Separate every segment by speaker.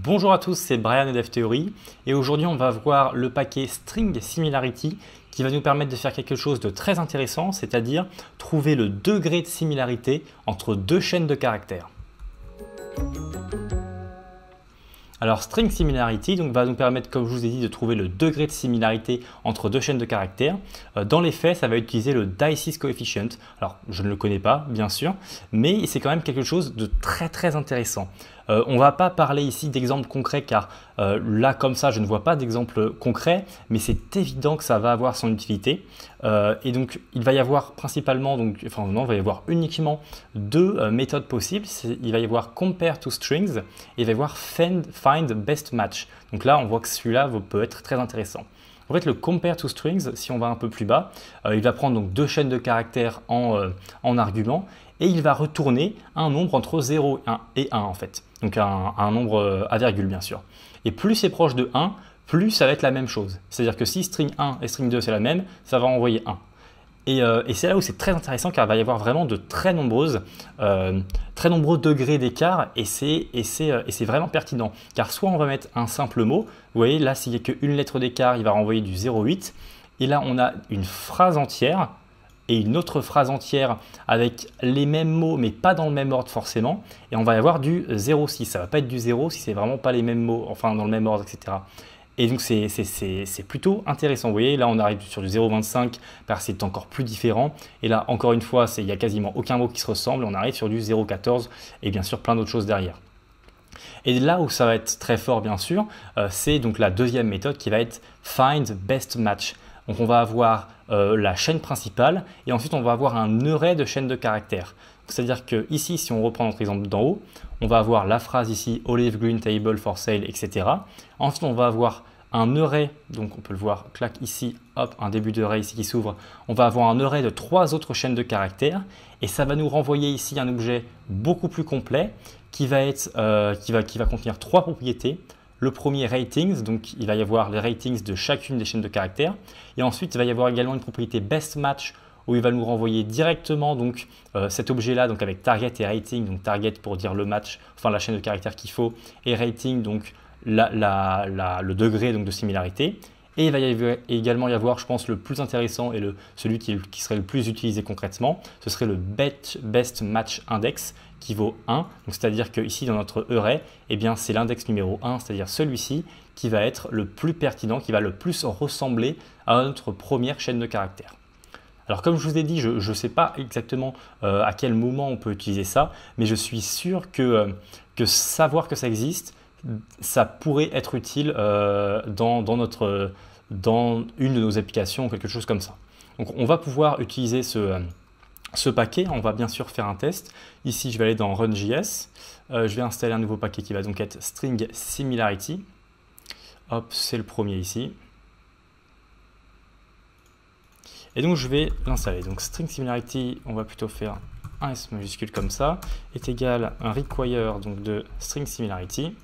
Speaker 1: Bonjour à tous, c'est Brian de DevTheory et aujourd'hui on va voir le paquet String Similarity qui va nous permettre de faire quelque chose de très intéressant, c'est-à-dire trouver le degré de similarité entre deux chaînes de caractères. Alors String Similarity va nous permettre, comme je vous ai dit, de trouver le degré de similarité entre deux chaînes de caractères. Dans les faits, ça va utiliser le Dices Coefficient. Alors je ne le connais pas, bien sûr, mais c'est quand même quelque chose de très intéressant. On ne va pas parler ici d'exemples concrets car là comme ça je ne vois pas d'exemple concret, mais c'est évident que ça va avoir son utilité. Et donc il va y avoir principalement, il va y avoir uniquement deux méthodes possibles. Il va y avoir Compare to Strings et il va y avoir Find Best Match. Donc là on voit que celui-là peut être très intéressant. En fait, le Compare to Strings, si on va un peu plus bas, il va prendre donc deux chaînes de caractères en argument et il va retourner un nombre entre 0 et 1 en fait. Donc un nombre à virgule bien sûr. Et plus c'est proche de 1, plus ça va être la même chose. C'est-à-dire que si string 1 et string 2 c'est la même, ça va envoyer 1. Et c'est là où c'est très intéressant car il va y avoir vraiment de très nombreux degrés d'écart et c'est vraiment pertinent. Car soit on va mettre un simple mot, vous voyez là s'il n'y a qu'une lettre d'écart, il va renvoyer du 0,8. Et là on a une phrase entière et une autre phrase entière avec les mêmes mots mais pas dans le même ordre forcément. Et on va y avoir du 0,6. Ça ne va pas être du 0 si c'est vraiment pas les mêmes mots, enfin dans le même ordre, etc. Et donc c'est plutôt intéressant. Vous voyez, là on arrive sur du 0,25 parce que c'est encore plus différent. Et là encore une fois, il n'y a quasiment aucun mot qui se ressemble. On arrive sur du 0,14 et bien sûr plein d'autres choses derrière. Et là où ça va être très fort bien sûr, c'est donc la deuxième méthode qui va être Find Best Match. Donc on va avoir la chaîne principale et ensuite on va avoir un array de chaînes de caractères. C'est-à-dire que ici, si on reprend notre exemple d'en haut, on va avoir la phrase ici Olive Green Table for Sale, etc. Ensuite, on va avoir un array, donc on peut le voir, clac ici, hop, un début d'array ici qui s'ouvre. On va avoir un array de trois autres chaînes de caractères et ça va nous renvoyer ici un objet beaucoup plus complet qui va contenir trois propriétés. Le premier, ratings, donc il va y avoir les ratings de chacune des chaînes de caractères. Et ensuite, il va y avoir également une propriété best match où il va nous renvoyer directement donc, cet objet-là donc avec target et rating. Donc target pour dire le match, enfin la chaîne de caractères qu'il faut, et rating donc le degré donc, de similarité. Et il va également y avoir, je pense, le plus intéressant et celui qui serait le plus utilisé concrètement, ce serait le best match index qui vaut 1. C'est-à-dire que ici dans notre array, eh bien, c'est l'index numéro 1, c'est-à-dire celui-ci qui va être le plus pertinent, qui va le plus ressembler à notre première chaîne de caractères. Alors comme je vous ai dit, je ne sais pas exactement à quel moment on peut utiliser ça, mais je suis sûr que savoir que ça existe, ça pourrait être utile dans une de nos applications ou quelque chose comme ça. Donc on va pouvoir utiliser ce paquet, on va bien sûr faire un test. Ici je vais aller dans Run.js, je vais installer un nouveau paquet qui va donc être String Similarity. Hop, c'est le premier ici. Et donc je vais l'installer. Donc String Similarity, on va plutôt faire un S majuscule comme ça, est égal à un require donc de String Similarity.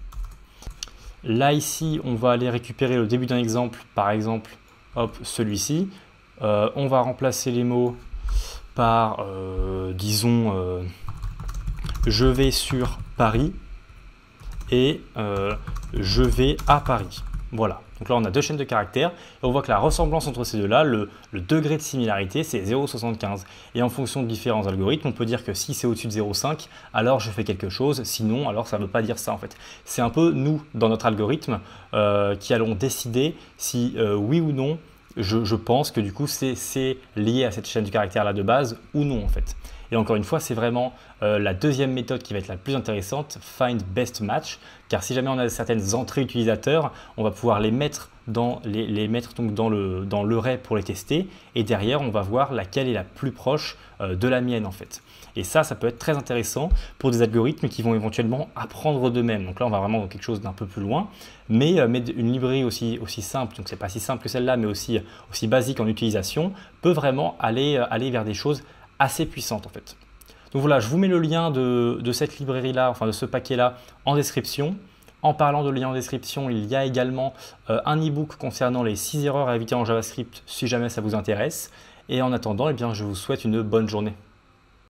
Speaker 1: Là ici, on va aller récupérer le début d'un exemple, par exemple, hop, celui-ci. On va remplacer les mots par, disons, je vais sur Paris et je vais à Paris. Voilà, donc là on a deux chaînes de caractères et on voit que la ressemblance entre ces deux-là, le degré de similarité, c'est 0,75. Et en fonction de différents algorithmes, on peut dire que si c'est au-dessus de 0,5, alors je fais quelque chose, sinon, alors ça ne veut pas dire ça en fait. C'est un peu nous, dans notre algorithme, qui allons décider si oui ou non, je pense que du coup c'est lié à cette chaîne de caractères-là de base ou non en fait. Et encore une fois, c'est vraiment la deuxième méthode qui va être la plus intéressante, Find Best Match, car si jamais on a certaines entrées utilisateurs, on va pouvoir les mettre dans l'array pour les tester, et derrière, on va voir laquelle est la plus proche de la mienne en fait. Et ça peut être très intéressant pour des algorithmes qui vont éventuellement apprendre d'eux-mêmes. Donc là, on va vraiment dans quelque chose d'un peu plus loin, mais une librairie aussi simple, donc c'est pas si simple que celle-là, mais aussi basique en utilisation, peut vraiment aller vers des choses assez puissante en fait. Donc voilà, je vous mets le lien de cette librairie-là, enfin de ce paquet-là en description. En parlant de lien en description, il y a également un e-book concernant les 6 erreurs à éviter en JavaScript si jamais ça vous intéresse. Et en attendant, eh bien, je vous souhaite une bonne journée.